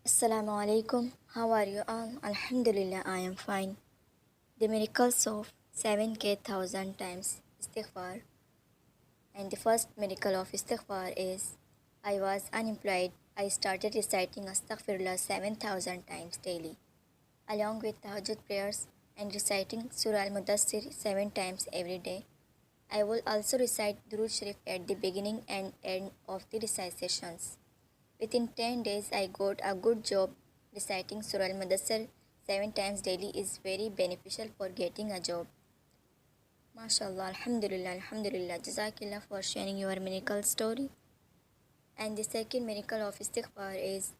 Assalamu alaikum. How are you all? Alhamdulillah, I am fine. The miracles of 7,000 times istighfar. And the first miracle of istighfar is I was unemployed. I started reciting astaghfirullah 7,000 times daily, along with tahajjud prayers and reciting Surah Al Mudassir 7 times every day. I will also recite Durood Sharif at the beginning and end of the recitations. Within 10 days, I got a good job. Reciting Surah Al Mudassir 7 times daily is very beneficial for getting a job. MashaAllah, Alhamdulillah, Alhamdulillah. Jazakillah for sharing your miracle story. And the second miracle of istighfar is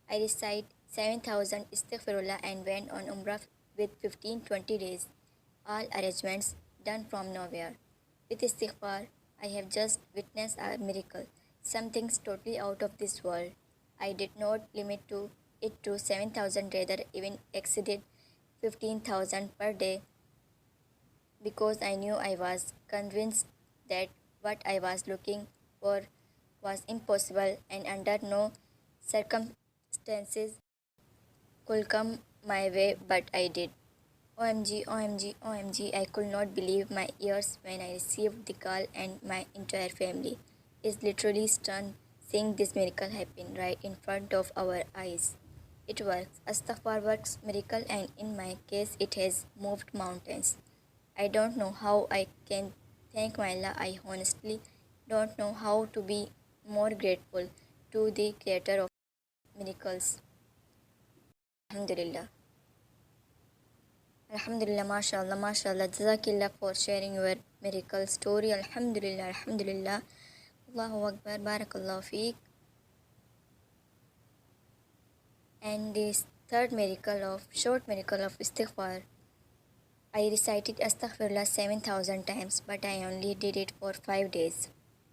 I recite 7,000 istighfarullah and went on Umrah with 15-20 days. All arrangements done from nowhere. With istighfar, I have just witnessed a miracle, some things totally out of this world. I did not limit to it to 7,000, rather even exceeded 15,000 per day because I knew I was convinced that what I was looking for was impossible and under no circumstances could come my way, but I did. OMG, OMG, OMG, I could not believe my ears when I received the call, and my entire family is literally stunned seeing this miracle happen right in front of our eyes. It works. Astaghfar works miracle, and in my case, it has moved mountains. I don't know how I can thank my Allah. I honestly don't know how to be more grateful to the creator of miracles. Alhamdulillah. Alhamdulillah, mashallah, mashallah. Jazakillah for sharing your miracle story. Alhamdulillah, alhamdulillah. Allahu Akbar, barakallahu feek. And this third short miracle of istighfar. I recited astaghfirullah 7,000 times, but I only did it for 5 days.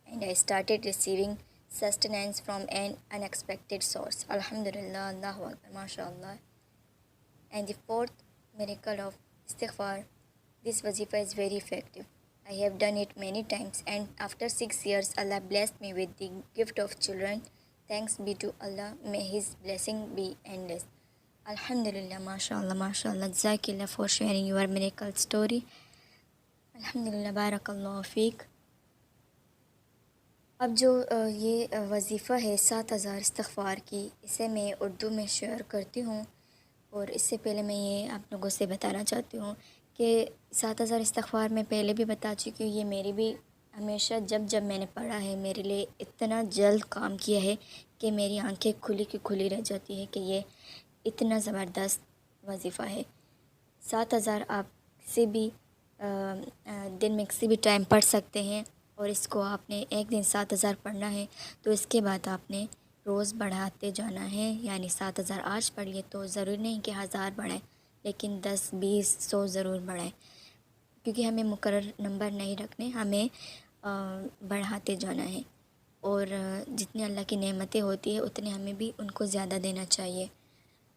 And I started receiving sustenance from an unexpected source. Alhamdulillah, Allahu Akbar, mashallah. And the fourth miracle of istighfar, this wazifa is very effective. I have done it many times, and after 6 years, Allah blessed me with the gift of children. Thanks be to Allah, may His blessing be endless. Alhamdulillah, mashallah, mashallah. Jazakillah for sharing your miracle story. Alhamdulillah, barakallahu feek. اب جو یہ وظیفہ ہے 7,000 استغفار کی، اسے میں اردو میں شیئر کرتی ہوں، اور اس سے پہلے میں یہ آپ لوگوں سے بتانا چاہتی ہوں کہ 7,000 استغفار میں پہلے بھی بتا چکی ہوں. یہ میری بھی ہمیشہ جب میں نے پڑھا ہے میرے لیے اتنا جلد کام کیا ہے کہ میری آنکھیں کھلی کی کھلی رہ جاتی ہے کہ یہ اتنا زبردست وظیفہ ہے. 7,000 آپ کسی بھی دن میں کسی بھی ٹائم پڑھ سکتے ہیں، اور اس کو آپ نے ایک دن 7,000 پڑھنا ہے تو اس کے بعد آپ نے روز بڑھاتے جانا ہے. یعنی 7,000 آج پڑھ لیے تو ضروری نہیں کہ 1,000 بڑھیں، لیکن 10 20 100 ضرور بڑھیں، کیونکہ ہمیں مقرر نمبر نہیں رکھنے، ہمیں بڑھاتے جانا ہے. اور جتنی اللہ کی نعمتیں ہوتی ہیں اتنے ہمیں بھی ان کو زیادہ دینا چاہیے.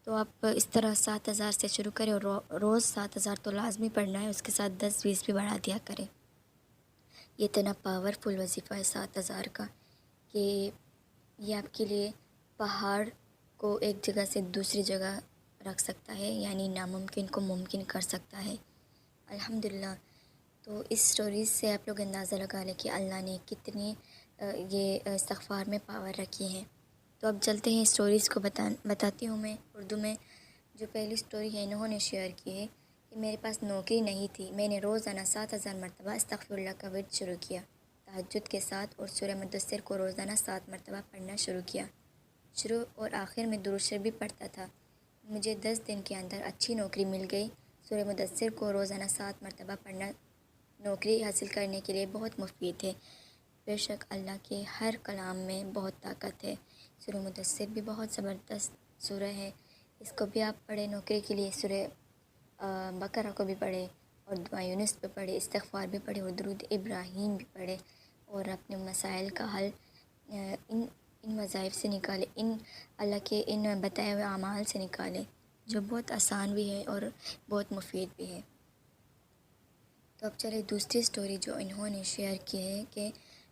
تو آپ اس طرح 7,000 سے شروع کریں، اور روز 7,000 تو لازمی پڑھنا ہے، اس کے ساتھ 10 20 بھی بڑھا دیا کریں. یہ اتنا پاورفل وظیفہ ہے 7,000 کا کہ یہ آپ کے لیے پہاڑ کو ایک جگہ سے دوسری جگہ رکھ سکتا ہے، یعنی ناممکن کو ممکن کر سکتا ہے. الحمدللہ. تو اس سٹوریز سے آپ لوگ اندازہ لگا لیں کہ اللہ نے کتنی یہ استغفار میں پاور رکھی ہے. تو اب چلتے ہیں سٹوریز کو بتاتی ہوں میں اردو میں. جو پہلی سٹوری ہے انہوں نے شیئر کی ہے کہ میرے پاس نوکری نہیں تھی. میں نے روزانہ 7,000 مرتبہ استغفراللہ کا ورد شروع کیا، تہجد کے ساتھ، اور سورہ مدثر کو روزانہ 7 مرتبہ پڑھنا شروع کیا. شروع اور آخر میں درود شریف بھی پڑھتا تھا. مجھے 10 دن کے اندر اچھی نوکری مل گئی. سورہ مدثر کو روزانہ 7 مرتبہ پڑھنا نوکری حاصل کرنے کے لیے بہت مفید ہے. بے شک اللہ کے ہر کلام میں بہت طاقت ہے. سورہ مدثر بھی بہت زبردست سورہ ہے، اس کو بھی آپ پڑھیں نوکری کے لیے. سورہ بقرہ کو بھی پڑھے، اور دعا یونس پہ پڑھے، استغفار بھی پڑھے، اور درود ابراہیم بھی پڑھے، اور اپنے مسائل کا حل ان وظائف سے نکالے، ان اللہ کے ان بتائے ہوئے اعمال سے نکالے، جو بہت آسان بھی ہے اور بہت مفید بھی ہے. تو اب چلے دوسری سٹوری جو انہوں نے شیئر کی ہے کہ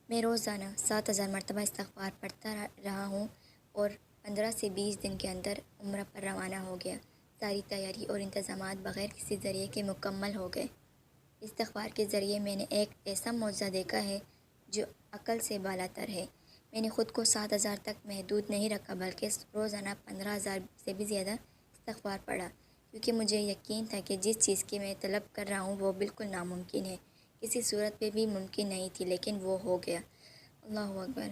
میں روزانہ 7,000 مرتبہ استغفار پڑھتا رہا ہوں، اور 15 سے 20 دن کے اندر عمرہ پر روانہ ہو گیا۔ ساری تیاری اور انتظامات بغیر کسی ذریعے کے مکمل ہو گئے۔ استغفار کے ذریعے میں نے ایک ایسا معجزہ دیکھا ہے جو عقل سے بالا تر ہے۔ میں نے خود کو 7,000 تک محدود نہیں رکھا بلکہ روزانہ 15,000 سے بھی زیادہ استغفار پڑھا، کیونکہ مجھے یقین تھا کہ جس چیز کی میں طلب کر رہا ہوں وہ بالکل ناممکن ہے، کسی صورت پہ بھی ممکن نہیں تھی، لیکن وہ ہو گیا۔ اللہ اکبر،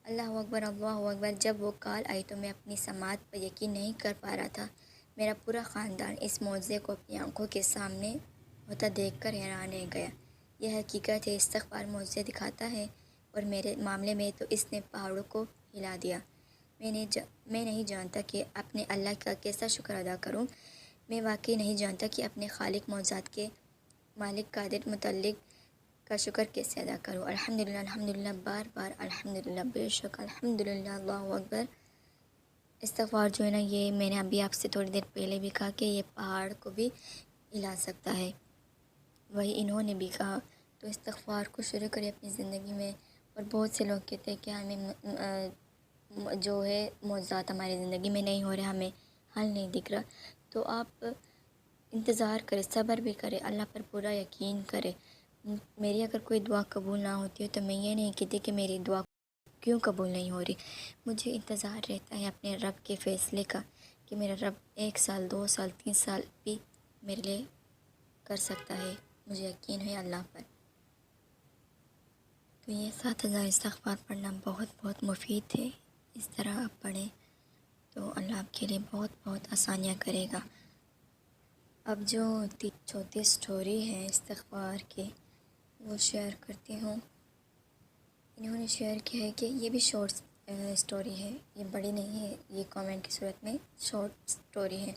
اللہ اکبر، اللہ اکبر۔ جب وہ کال آئی تو میں اپنی سماعت پر یقین نہیں کر پا رہا تھا۔ میرا پورا خاندان اس معجزے کو اپنی آنکھوں کے سامنے ہوتا دیکھ کر حیران رہ گیا۔ یہ حقیقت ہے، استغفار معجزے دکھاتا ہے، اور میرے معاملے میں تو اس نے پہاڑوں کو ہلا دیا۔ میں نہیں جانتا کہ اپنے اللہ کا کیسا شکر ادا کروں۔ میں واقعی نہیں جانتا کہ اپنے خالق معجزات کے مالک قادر متعلق کا شکر کیسے ادا کروں۔ الحمدللہ، الحمدللہ، بار بار الحمدللہ، بے شک الحمدللہ، اللہ اکبر۔ استغفار جو ہے نا، یہ میں نے ابھی آپ سے تھوڑی دیر پہلے بھی کہا کہ یہ پہاڑ کو بھی ہلا سکتا ہے، وہی انہوں نے بھی کہا۔ تو استغفار کو شروع کرے اپنی زندگی میں۔ اور بہت سے لوگ کہتے ہیں کہ ہمیں جو ہے معجزات ہماری زندگی میں نہیں ہو رہے، ہمیں حل نہیں دکھ رہا، تو آپ انتظار کریں، صبر بھی کریں، اللہ پر پورا یقین کریں۔ میری اگر کوئی دعا قبول نہ ہوتی ہے تو میں یہ نہیں کہتی کہ میری دعا کیوں قبول نہیں ہو رہی، مجھے انتظار رہتا ہے اپنے رب کے فیصلے کا کہ میرا رب 1 سال، 2 سال، 3 سال بھی میرے لیے کر سکتا ہے، مجھے یقین ہے اللہ پر۔ تو یہ 7,000 استغفار پڑھنا بہت بہت مفید ہے۔ اس طرح آپ پڑھیں تو اللہ آپ کے لیے بہت بہت آسانیاں کرے گا۔ اب جو چھوٹی سٹوری ہے استغفار کی وہ شیئر کرتی ہوں۔ انہوں نے شیئر کیا ہے کہ یہ بھی شارٹ سٹوری ہے، یہ بڑی نہیں ہے، یہ کامنٹ کی صورت میں شارٹ سٹوری ہے۔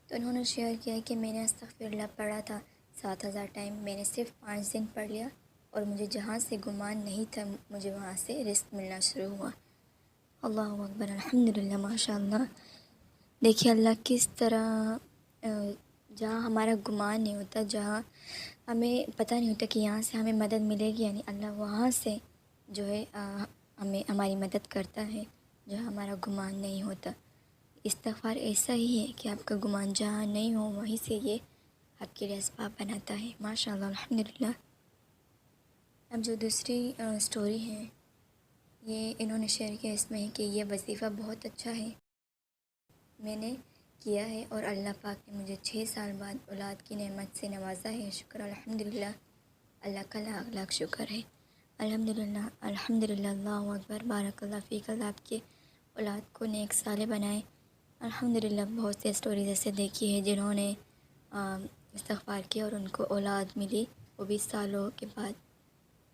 تو انہوں نے شیئر کیا ہے کہ میں نے استغفر اللہ پڑھا تھا 7,000 ٹائم، میں نے صرف 5 دن پڑھ لیا، اور مجھے جہاں سے گمان نہیں تھا مجھے وہاں سے رزق ملنا شروع ہوا۔ اللہ اکبر، الحمدللہ، ماشاء اللہ۔ دیکھیے اللہ کس طرح جہاں ہمارا گمان نہیں ہوتا، جہاں ہمیں پتہ نہیں ہوتا کہ یہاں سے ہمیں مدد ملے گی، یعنی اللہ وہاں سے جو ہے ہماری مدد کرتا ہے جہاں ہمارا گمان نہیں ہوتا۔ استغفار ایسا ہی ہے کہ آپ کا گمان جہاں نہیں ہو وہیں سے یہ آپ کے لیے اسباب بناتا ہے۔ ماشاء اللہ، الحمدللہ۔ اب جو دوسری سٹوری ہے یہ انہوں نے شیئر کیا، اس میں ہے کہ یہ وظیفہ بہت اچھا ہے، میں نے کیا ہے اور اللہ پاک نے مجھے 6 سال بعد اولاد کی نعمت سے نوازا ہے، شکر الحمدللہ، اللہ کا لاکھ لاکھ شکر ہے۔ الحمدللہ، الحمدللہ، اللہ اکبر، بارک اللہ فیک، اللہ آپ کے اولاد کو نیک صالح بنائے۔ الحمدللہ، بہت سے سٹوریز ایسے دیکھی ہے جنہوں نے استغفار کیا اور ان کو اولاد ملی، وہ بھی سالوں کے بعد۔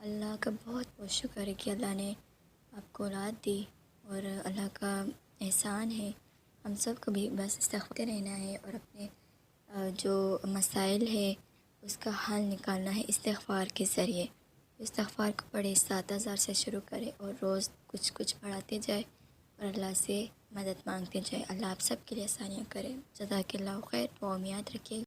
اللہ کا بہت بہت شکر ہے کہ اللہ نے آپ کو اولاد دی، اور اللہ کا احسان ہے۔ ہم سب کو بھی بس استغفار رہنا ہے اور اپنے جو مسائل ہے اس کا حل نکالنا ہے استغفار کے ذریعے۔ استغفار کو پڑھے، 7,000 سے شروع کرے اور روز کچھ کچھ پڑھاتے جائے اور اللہ سے مدد مانگتے جائے۔ اللہ آپ سب کے لیے آسانیاں کرے۔ جزاک اللہ خیر، وہ یاد رکھیے۔